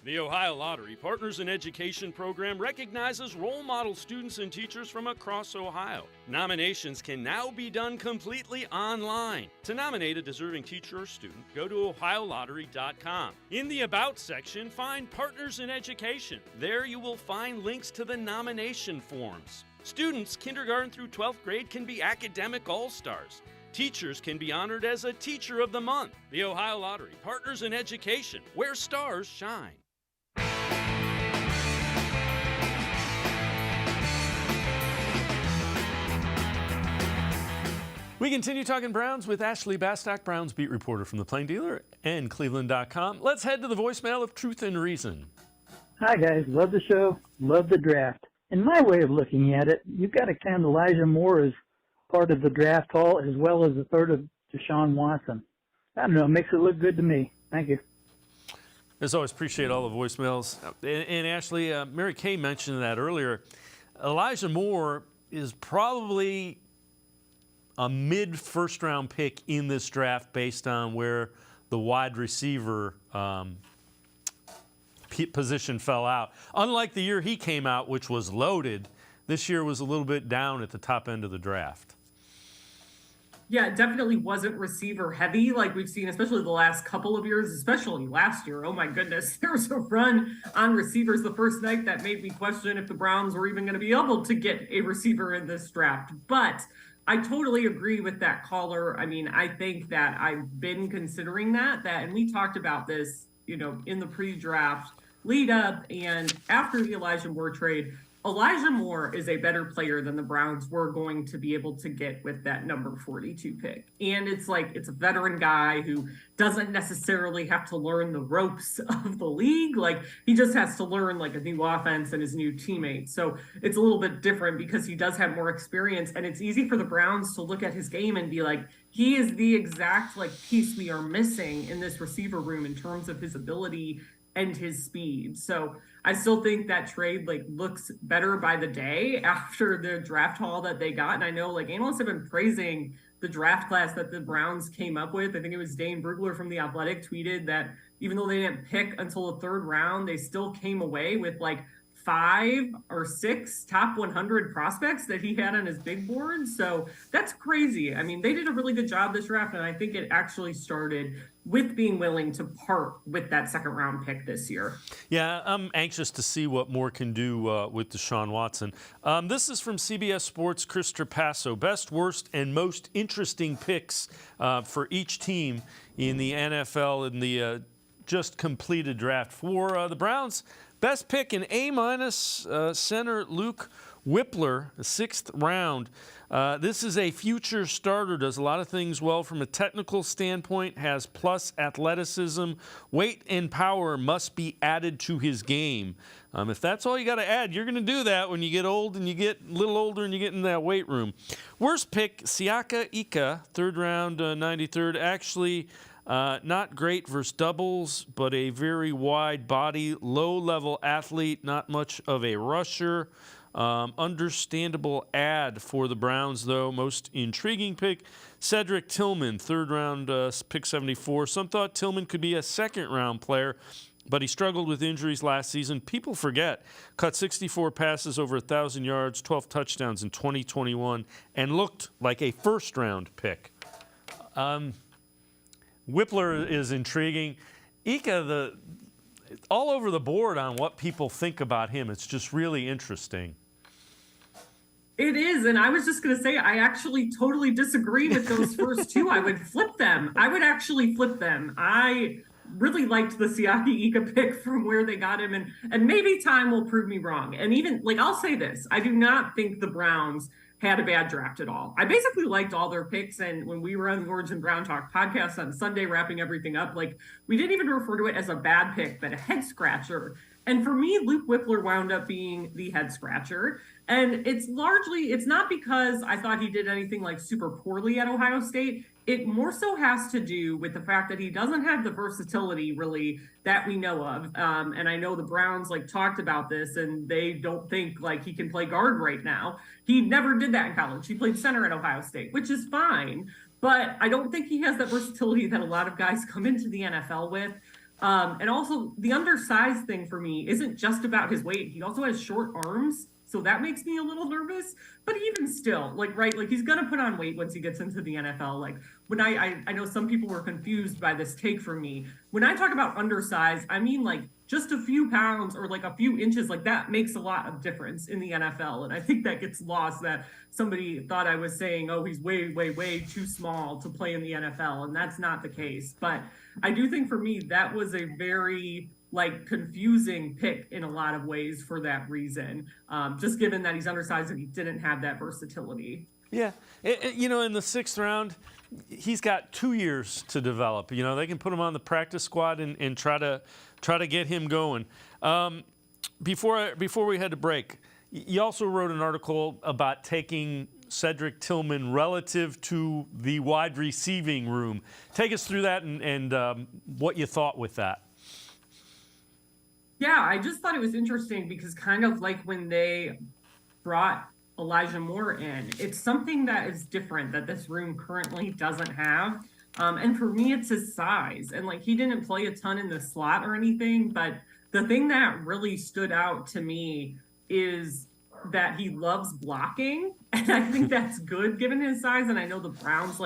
The Ohio Lottery Partners in Education program recognizes role model students and teachers from across Ohio. Nominations can now be done completely online. To nominate a deserving teacher or student, go to ohiolottery.com. In the About section, find Partners in Education. There you will find links to the nomination forms. Students kindergarten through 12th grade can be academic all-stars. Teachers can be honored as a Teacher of the Month. The Ohio Lottery Partners in Education, where stars shine. We continue talking Browns with Ashley Bastock, Browns beat reporter from the Plain Dealer and cleveland.com. Let's head to the voicemail of Truth and Reason. Hi, guys. Love the show. Love the draft. In my way of looking at it, you've got to count Elijah Moore as part of the draft haul as well as a third of Deshaun Watson. I don't know. It makes it look good to me. Thank you. As always, appreciate all the voicemails. And Ashley, Mary Kay mentioned that earlier. Elijah Moore is probably a mid-first-round pick in this draft based on where the wide receiver position fell out. Unlike the year he came out, which was loaded, this year was a little bit down at the top end of the draft. Yeah, it definitely wasn't receiver heavy like we've seen, especially the last couple of years, especially last year. Oh my goodness, there was a run on receivers the first night that made me question if the Browns were even going to be able to get a receiver in this draft. But I totally agree with that caller. I mean, I think that I've been considering that, and we talked about this, in the pre-draft lead up and after the Elijah Moore trade. Elijah Moore is a better player than the Browns were going to be able to get with that number 42 pick. And it's a veteran guy who doesn't necessarily have to learn the ropes of the league. He just has to learn a new offense and his new teammates. So it's a little bit different because he does have more experience, and it's easy for the Browns to look at his game and be like, he is the exact piece we are missing in this receiver room in terms of his ability and his speed. So I still think that trade looks better by the day after the draft haul that they got. And I know analysts have been praising the draft class that the Browns came up with. I think it was Dane Brugler from The Athletic tweeted that even though they didn't pick until the third round, they still came away with 5 or 6 top 100 prospects that he had on his big board. So that's crazy. I mean, they did a really good job this draft, and I think it actually started with being willing to part with that second round pick this year. Yeah, I'm anxious to see what Moore can do with Deshaun Watson. This is from CBS Sports' Chris Trapasso. Best, worst, and most interesting picks for each team in the NFL in the just completed draft. For the Browns, best pick in A-minus center Luke Whippler, the 6th round. This is a future starter, does a lot of things well from a technical standpoint, has plus athleticism. Weight and power must be added to his game. If that's all you got to add, you're going to do that when you get old and you get a little older and you get in that weight room. Worst pick, Siaka Ika, 3rd round, 93rd. Actually, not great versus doubles, but a very wide body, low-level athlete, not much of a rusher. Understandable ad for the Browns, though. Most intriguing pick, Cedric Tillman, 3rd round, pick 74. Some thought Tillman could be a 2nd-round player, but he struggled with injuries last season. People forget, caught 64 passes over 1,000 yards, 12 touchdowns in 2021, and looked like a first-round pick. Whippler is intriguing. Ika, all over the board on what people think about him. It's just really interesting. It is, and I was just going to say, I actually totally disagree with those first two. I would flip them. I would actually flip them. I really liked the Siaki Ika pick from where they got him, and maybe time will prove me wrong. And even, like, I'll say this, I do not think the Browns had a bad draft at all. I basically liked all their picks, and when we were on the Orange and Brown Talk podcast on Sunday, wrapping everything up, like, we didn't even refer to it as a bad pick, but a head scratcher. And for me, Luke Whippler wound up being the head scratcher. And it's not because I thought he did anything like super poorly at Ohio State. It more so has to do with the fact that he doesn't have the versatility really that we know of. And I know the Browns talked about this, and they don't think he can play guard right now. He never did that in college. He played center at Ohio State, which is fine. But I don't think he has that versatility that a lot of guys come into the NFL with. And also, the undersized thing for me isn't just about his weight. He also has short arms, so that makes me a little nervous. But even still, he's going to put on weight once he gets into the NFL. When I know some people were confused by this take from me. When I talk about undersized, I mean just a few pounds or a few inches. That makes a lot of difference in the NFL. And I think that gets lost, that somebody thought I was saying, oh, he's way, way, way too small to play in the NFL. And that's not the case. But I do think for me, that was a very confusing pick in a lot of ways for that reason, just given that he's undersized and he didn't have that versatility. Yeah. In the sixth round, he's got 2 years to develop. They can put him on the practice squad and try to get him going. Before we head to break, you also wrote an article about taking Jedrick Tillman relative to the wide receiving room. Take us through that and what you thought with that. Yeah, I just thought it was interesting because kind of like when they brought Elijah Moore in, it's something that is different that this room currently doesn't have. And for me, it's his size. And he didn't play a ton in the slot or anything, but the thing that really stood out to me is that he loves blocking. And I think that's good given his size. And I know the Browns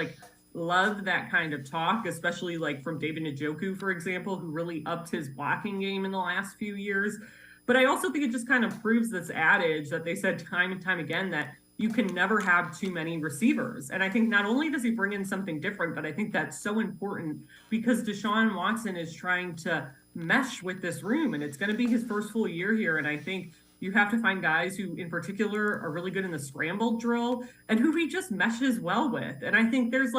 love that kind of talk, especially from David Njoku, for example, who really upped his blocking game in the last few years. But I also think it just kind of proves this adage that they said time and time again, that you can never have too many receivers. And I think not only does he bring in something different, but I think that's so important because Deshaun Watson is trying to mesh with this room, and it's going to be his first full year here. And I think you have to find guys who in particular are really good in the scramble drill and who he just meshes well with. And I think there's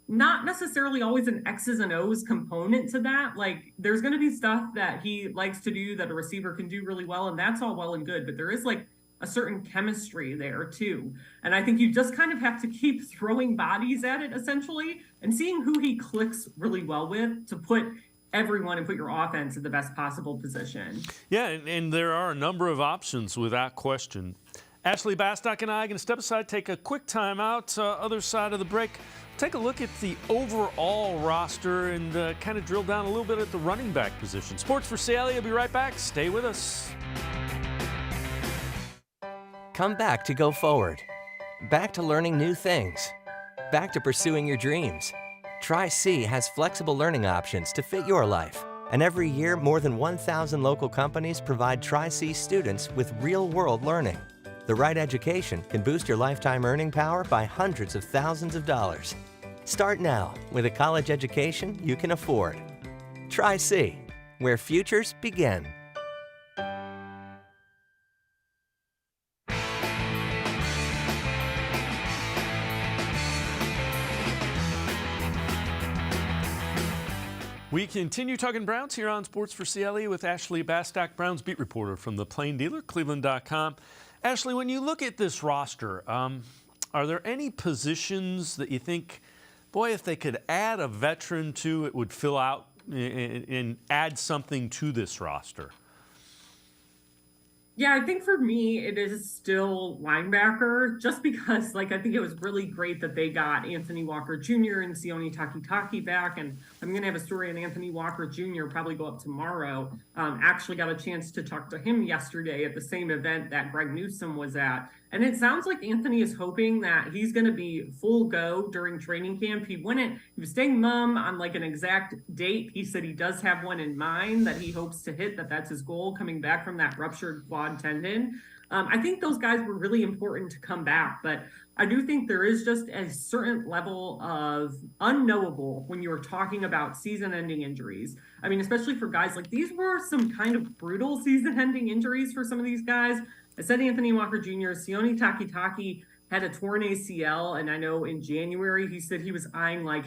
not necessarily always an X's and O's component to that. There's going to be stuff that he likes to do that a receiver can do really well, and that's all well and good. But there is a certain chemistry there too. And I think you just kind of have to keep throwing bodies at it essentially and seeing who he clicks really well with to put everyone and put your offense in the best possible position. Yeah, and there are a number of options without question. Ashley Bastock and I are going to step aside, take a quick time out. Other side of the break, take a look at the overall roster and kind of drill down a little bit at the running back position. Sports4CLE will be right back. Stay with us. Come back to go forward. Back to learning new things. Back to pursuing your dreams. Tri-C has flexible learning options to fit your life. And every year, more than 1,000 local companies provide Tri-C students with real-world learning. The right education can boost your lifetime earning power by hundreds of thousands of dollars. Start now with a college education you can afford. Tri-C, where futures begin. We continue talking Browns here on Sports4CLE with Ashley Bastock, Browns beat reporter from the Plain Dealer, cleveland.com. Ashley, when you look at this roster, are there any positions that you think, boy, if they could add a veteran to, it would fill out and add something to this roster? Yeah, I think for me, it is still linebacker, just because, I think it was really great that they got Anthony Walker Jr. and Sione Takitaki back. And I'm going to have a story on Anthony Walker Jr. probably go up tomorrow. Actually got a chance to talk to him yesterday at the same event that Greg Newsome was at. And it sounds like Anthony is hoping that he's going to be full go during training camp. He was staying mum on an exact date. He said he does have one in mind that he hopes to hit, that's his goal coming back from that ruptured quad tendon. I think those guys were really important to come back, but I do think there is just a certain level of unknowable when you're talking about season-ending injuries. I mean, especially for guys these were some kind of brutal season-ending injuries for some of these guys. I said Anthony Walker Jr., Sione Takitaki had a torn ACL, and I know in January he said he was eyeing an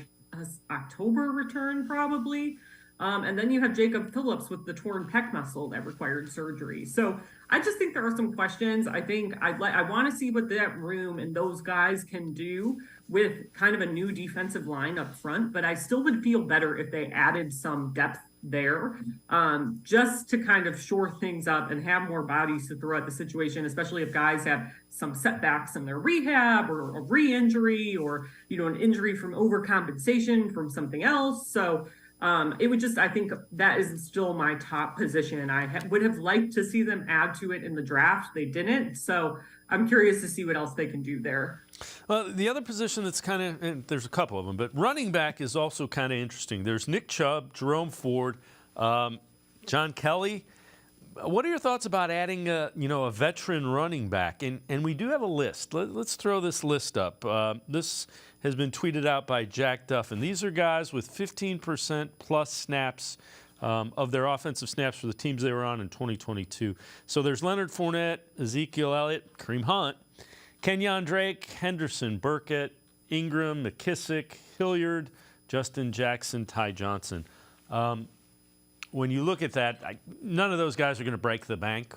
October return probably. And then you have Jacob Phillips with the torn pec muscle that required surgery. So I just think there are some questions. I think I want to see what that room and those guys can do with kind of a new defensive line up front, but I still would feel better if they added some depth there, just to kind of shore things up and have more bodies to throw at the situation, especially if guys have some setbacks in their rehab or a re-injury or, an injury from overcompensation from something else. So it would I think that is still my top position. I would have liked to see them add to it in the draft. They didn't. So I'm curious to see what else they can do there. Well, the other position that's and there's a couple of them, but running back is also kind of interesting. There's Nick Chubb, Jerome Ford, John Kelly. What are your thoughts about adding a veteran running back? And we do have a list. Let's throw this list up. This has been tweeted out by Jack Duff, and these are guys with 15% plus snaps of their offensive snaps for the teams they were on in 2022. So there's Leonard Fournette, Ezekiel Elliott, Kareem Hunt, Kenyon Drake, Henderson, Burkett, Ingram, McKissick, Hilliard, Justin Jackson, Ty Johnson. When you look at that, none of those guys are going to break the bank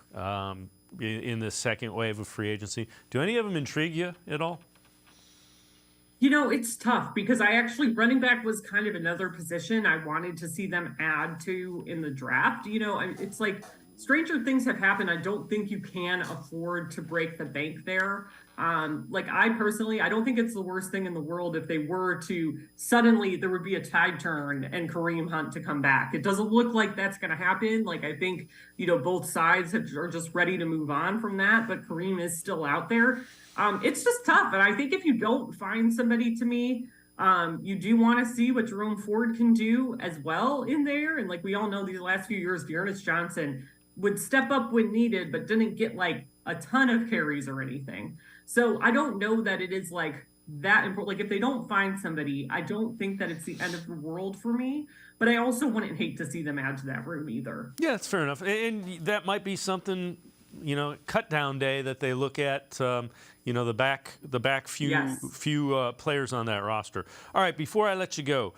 in this second wave of free agency. Do any of them intrigue you at all? It's tough because running back was kind of another position I wanted to see them add to in the draft. It's stranger things have happened. I don't think you can afford to break the bank there. I personally, I don't think it's the worst thing in the world if they were to suddenly, there would be a tide turn and Kareem Hunt to come back. It doesn't look like that's going to happen. I think, both sides are just ready to move on from that, but Kareem is still out there. It's just tough. And I think if you don't find somebody, to me, you do want to see what Jerome Ford can do as well in there. And we all know these last few years, Dearness Johnson would step up when needed, but didn't get a ton of carries or anything. So I don't know that it is that important. If they don't find somebody, I don't think that it's the end of the world for me. But I also wouldn't hate to see them add to that room either. Yeah, that's fair enough. And that might be something, cut down day that they look at, the back few players on that roster. All right, before I let you go,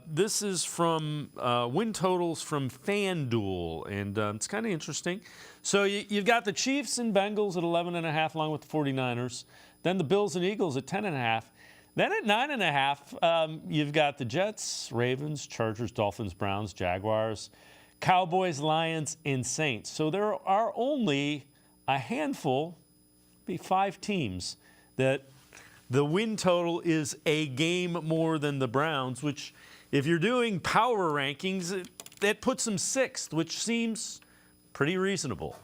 this is from win totals from FanDuel, and it's kind of interesting. So you've got the Chiefs and Bengals at 11.5, along with the 49ers. Then the Bills and Eagles at 10.5. Then at 9.5, you've got the Jets, Ravens, Chargers, Dolphins, Browns, Jaguars, Cowboys, Lions, and Saints. So there are only a handful, maybe 5 teams, that the win total is a game more than the Browns, which, if you're doing power rankings, that puts them 6th, which seems pretty reasonable.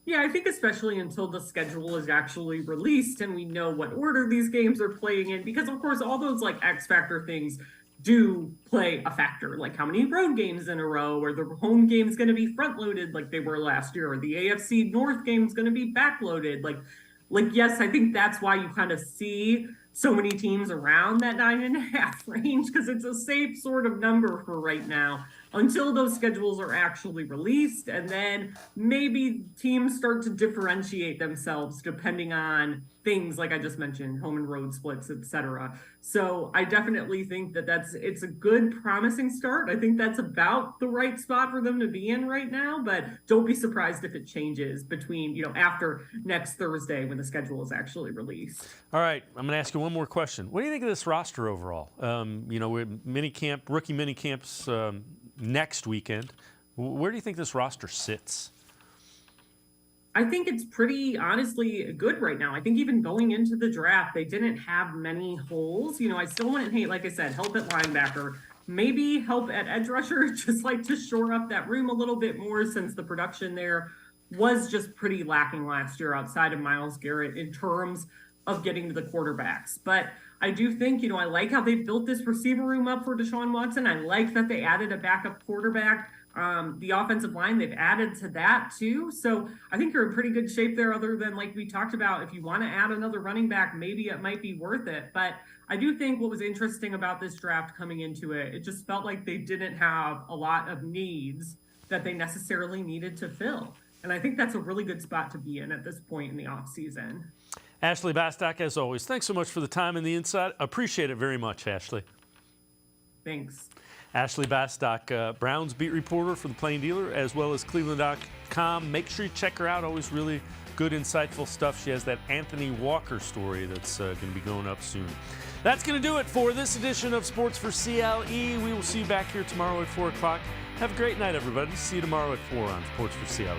Yeah, I think especially until the schedule is actually released and we know what order these games are playing in, because of course all those X factor things do play a factor, how many road games in a row, or the home game is going to be front loaded like they were last year, or the AFC North game is going to be back loaded. Yes, I think that's why you kind of see so many teams around that 9.5 range, because it's a safe sort of number for right now until those schedules are actually released. And then maybe teams start to differentiate themselves depending on things like I just mentioned, home and road splits, etc. So I definitely think that it's a good, promising start. I think that's about the right spot for them to be in right now, but don't be surprised if it changes between, after next Thursday when the schedule is actually released. All right, I'm going to ask you one more question. What do you think of this roster overall? We're rookie mini camps next weekend. Where do you think this roster sits? I think it's pretty honestly good right now. I think even going into the draft, they didn't have many holes. I still wouldn't hate, like I said, help at linebacker, maybe help at edge rusher, just like to shore up that room a little bit more since the production there was just pretty lacking last year outside of Myles Garrett in terms of getting to the quarterbacks. But I do think, I like how they've built this receiver room up for Deshaun Watson. I like that they added a backup quarterback. The offensive line, they've added to that too. So I think you're in pretty good shape there, other than like we talked about, if you want to add another running back, maybe it might be worth it. But I do think what was interesting about this draft coming into it, it just felt like they didn't have a lot of needs that they necessarily needed to fill. And I think that's a really good spot to be in at this point in the offseason. Ashley Bastock, as always, thanks so much for the time and the insight. Appreciate it very much, Ashley. Thanks. Ashley Bastock, Browns beat reporter for the Plain Dealer, as well as cleveland.com. Make sure you check her out. Always really good, insightful stuff. She has that Anthony Walker story that's going to be going up soon. That's going to do it for this edition of Sports for CLE. We will see you back here tomorrow at 4 o'clock. Have a great night, everybody. See you tomorrow at 4 on Sports for CLE.